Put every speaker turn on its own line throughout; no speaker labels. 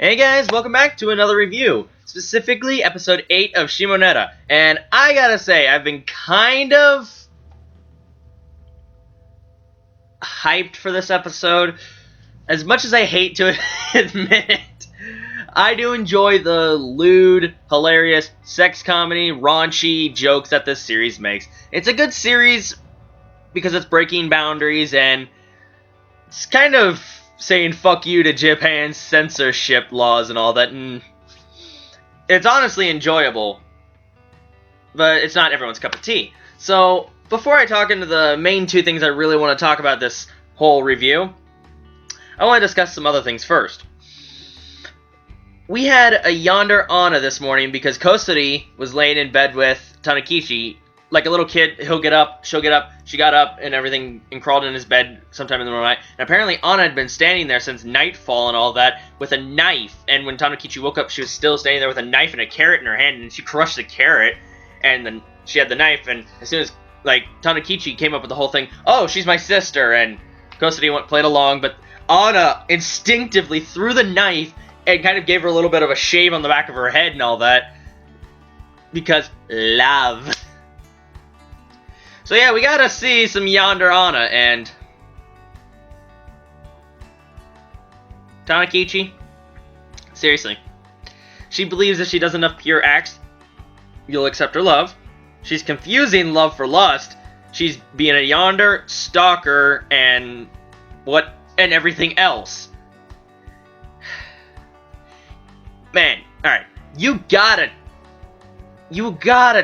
Hey guys, welcome back to another review, specifically episode 8 of Shimoneta, and I gotta say, I've been kind of hyped for this episode. As much as I hate to admit it, I do enjoy the lewd, hilarious, sex comedy, raunchy jokes that this series makes. It's a good series because it's breaking boundaries and it's kind of saying fuck you to Japan's censorship laws and all that, and it's honestly enjoyable, but it's not everyone's cup of tea. So, before I talk into the main two things I really want to talk about this whole review, I want to discuss some other things first. We had a yonder Anna this morning because Kosuri was laying in bed with Tanukichi. Like a little kid, he'll get up, she'll get up, she got up and everything and crawled in his bed sometime in the middle of the night. And apparently Anna had been standing there since nightfall and all that with a knife. And when Tanukichi woke up, she was still standing there with a knife and a carrot in her hand, and she crushed the carrot. And then she had the knife, and as soon as, Tanukichi came up with the whole thing, oh, she's my sister, and Kosuri played along, but Anna instinctively threw the knife and kind of gave her a little bit of a shave on the back of her head and all that. Because love. So yeah, we gotta see some yonder Anna, and Tanukichi, seriously, she believes if she does enough pure acts, you'll accept her love. She's confusing love for lust. She's being a yonder, stalker, and everything else. Man, alright, you gotta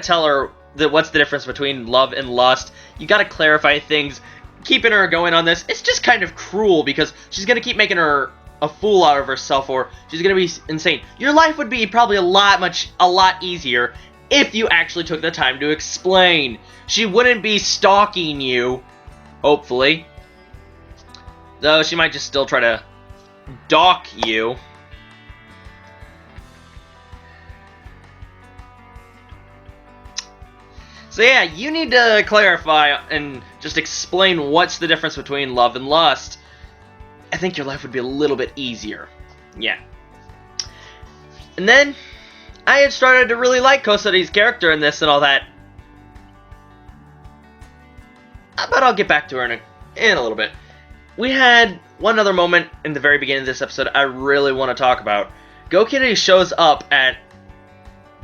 tell her what's the difference between love and lust. You gotta clarify things. Keeping her going on this, it's just kind of cruel because she's gonna keep making her a fool out of herself, or she's gonna be insane. Your life would be probably a lot easier if you actually took the time to explain. She wouldn't be stalking you, hopefully. Though she might just still try to dock you. So yeah, you need to clarify and just explain what's the difference between love and lust. I think your life would be a little bit easier. Yeah. And then, I had started to really like Kosuri's character in this and all that. But I'll get back to her in a little bit. We had one other moment in the very beginning of this episode I really want to talk about. Gokiri shows up at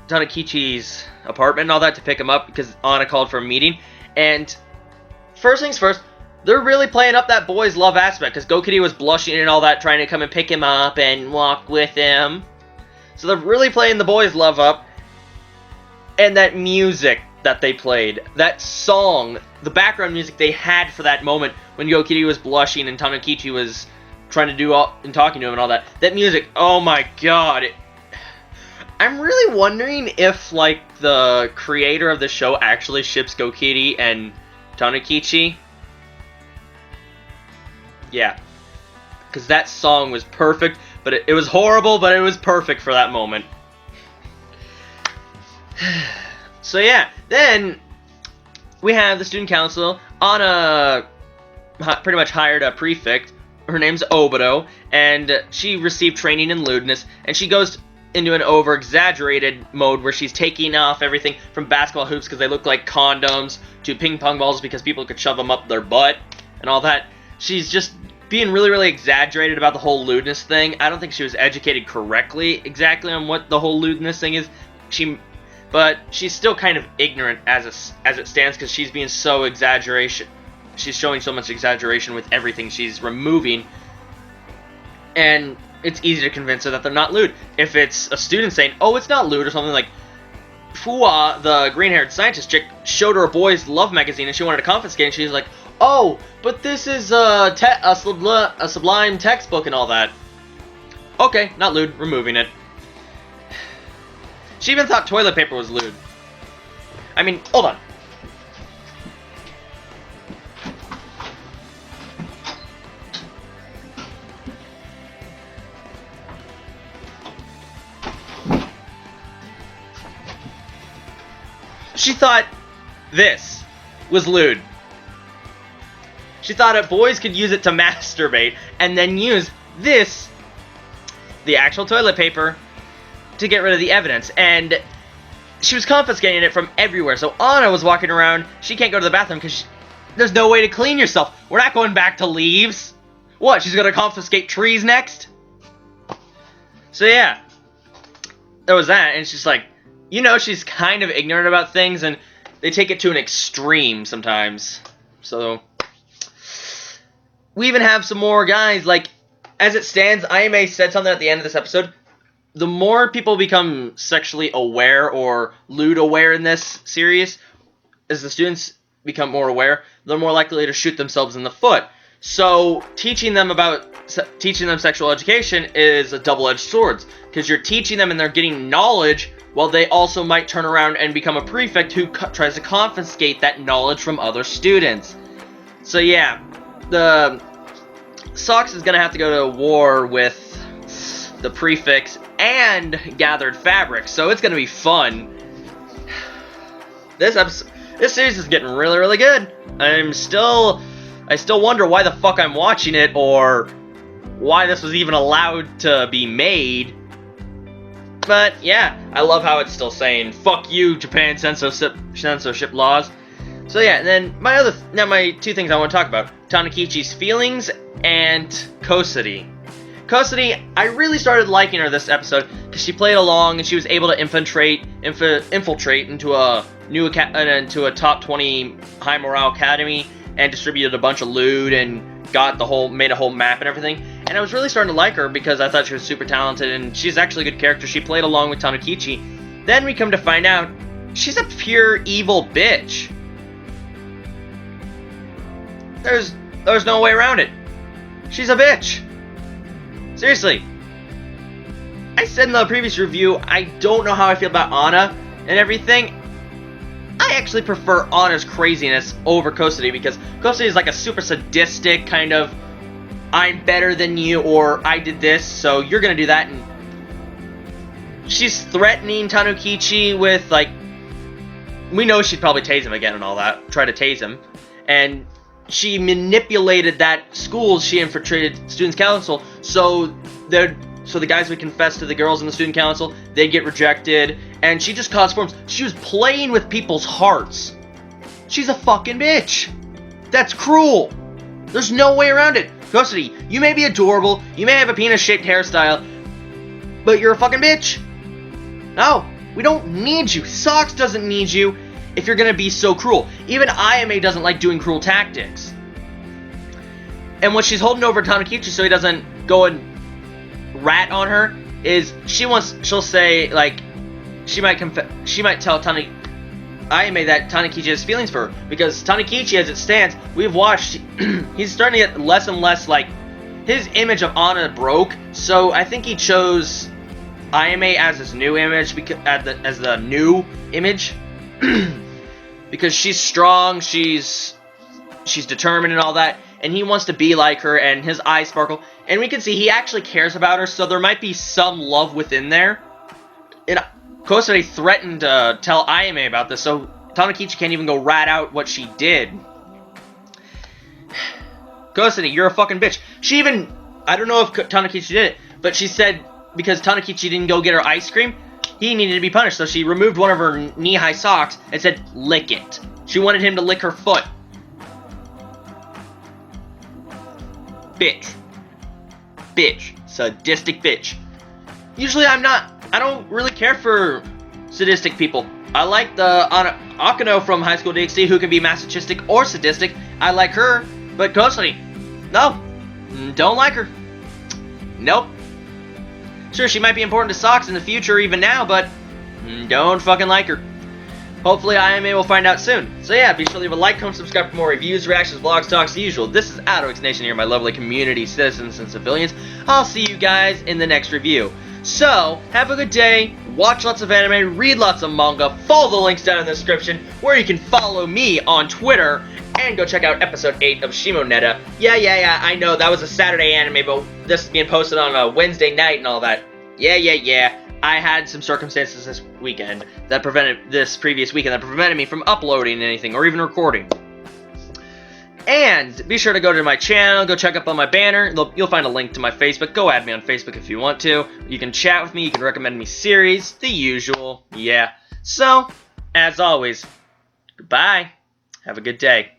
Tanukichi's apartment and all that to pick him up because Anna called for a meeting. And first things first, they're really playing up that boy's love aspect because Gokiri was blushing and all that, trying to come and pick him up and walk with him. So they're really playing the boy's love up. And that music that they played, that song, the background music they had for that moment when Gokiri was blushing and Tanukichi was trying to do all and talking to him and all that. That music, oh my god, I'm really wondering if, the creator of the show actually ships Gokiri and Tanukichi. Yeah. Because that song was perfect, but it was horrible, but it was perfect for that moment. So yeah, then we have the student council. Anna pretty much hired a prefect. Her name's Obito, and she received training in lewdness, and she goes into an over-exaggerated mode where she's taking off everything from basketball hoops because they look like condoms to ping pong balls because people could shove them up their butt and all that. She's just being really, really exaggerated about the whole lewdness thing. I don't think she was educated correctly exactly on what the whole lewdness thing is. But she's still kind of ignorant as it stands because she's being so exaggeration. She's showing so much exaggeration with everything she's removing. And it's easy to convince her that they're not lewd. If it's a student saying, oh, it's not lewd, or something like, Fua, the green-haired scientist chick, showed her a boys' love magazine and she wanted to confiscate it, and she's like, oh, but this is a sublime textbook and all that. Okay, not lewd, removing it. She even thought toilet paper was lewd. I mean, hold on. She thought this was lewd. She thought that boys could use it to masturbate and then use this the actual toilet paper to get rid of the evidence. And she was confiscating it from everywhere. So Anna was walking around. She can't go to the bathroom because there's no way to clean yourself. We're not going back to leaves. What, she's going to confiscate trees next? So yeah, there was that. And it's just like, you know, she's kind of ignorant about things. And they take it to an extreme sometimes. So we even have some more guys. Like, as it stands, IMA said something at the end of this episode. The more people become sexually aware or lewd aware in this series, as the students become more aware, they're more likely to shoot themselves in the foot. So teaching them sexual education is a double-edged sword, because you're teaching them and they're getting knowledge, while they also might turn around and become a prefect who tries to confiscate that knowledge from other students. So yeah, the Socks is gonna have to go to war with the prefects and gathered fabric, so it's gonna be fun. This series is getting really, really good. I still wonder why the fuck I'm watching it, or why this was even allowed to be made. But yeah, I love how it's still saying "fuck you, Japan censorship laws." So yeah, and then my two things I want to talk about: Tanukichi's feelings and Kosuri. Kosuri, I really started liking her this episode because she played along and she was able to infiltrate into a top 20 high morale academy and distributed a bunch of loot and made a whole map and everything. And I was really starting to like her because I thought she was super talented and she's actually a good character. She played along with Tanukichi. Then we come to find out she's a pure evil bitch. There's no way around it. She's a bitch. Seriously. I said in the previous review, I don't know how I feel about Anna and everything. I actually prefer Anna's craziness over Kosuri, because Kosuri is like a super sadistic kind of, I'm better than you, or I did this, so you're gonna do that, and she's threatening Tanukichi with, like, we know she'd probably tase him again and all that, try to tase him, and she manipulated that school, she infiltrated students' council, so the guys would confess to the girls in the student council, they'd get rejected, and she just caused forms. She was playing with people's hearts. She's a fucking bitch. That's cruel. There's no way around it. Kosuri, you may be adorable, you may have a penis-shaped hairstyle, but you're a fucking bitch. No, we don't need you. Socks doesn't need you if you're gonna be so cruel. Even IMA doesn't like doing cruel tactics. And what she's holding over Tanukichi so he doesn't go and rat on her is she'll say, like, she might tell IMA that Tanukichi has feelings for her, because Tanukichi, as it stands, we've watched, he's starting to get less and less, like, his image of Anna broke, so I think he chose IMA as his new image, as the new image, because she's strong, she's determined and all that, and he wants to be like her, and his eyes sparkle, and we can see he actually cares about her, so there might be some love within there. And Kosuri threatened to tell IMA about this, so Tanukichi can't even go rat out what she did. Kosuri, you're a fucking bitch. She even, I don't know if Tanukichi did it, but she said because Tanukichi didn't go get her ice cream, he needed to be punished, so she removed one of her knee-high socks and said, lick it. She wanted him to lick her foot. Bitch. Bitch. Sadistic bitch. Usually I don't really care for sadistic people. I like the Akano from High School DxD, who can be masochistic or sadistic. I like her, but Kosuri, no. Don't like her. Nope. Sure, she might be important to Socks in the future, even now, but don't fucking like her. Hopefully IMA will find out soon. So yeah, be sure to leave a like, comment, subscribe for more reviews, reactions, vlogs, talks, the usual. This is Adox Nation here, my lovely community, citizens, and civilians. I'll see you guys in the next review. So, have a good day, watch lots of anime, read lots of manga, follow the links down in the description, where you can follow me on Twitter, and go check out episode 8 of Shimoneta. Yeah, I know, that was a Saturday anime, but this is being posted on a Wednesday night and all that. Yeah. I had some circumstances this previous weekend that prevented me from uploading anything or even recording. And be sure to go to my channel, go check up on my banner. You'll find a link to my Facebook. Go add me on Facebook if you want to. You can chat with me, you can recommend me series, the usual, yeah. So, as always, goodbye. Have a good day.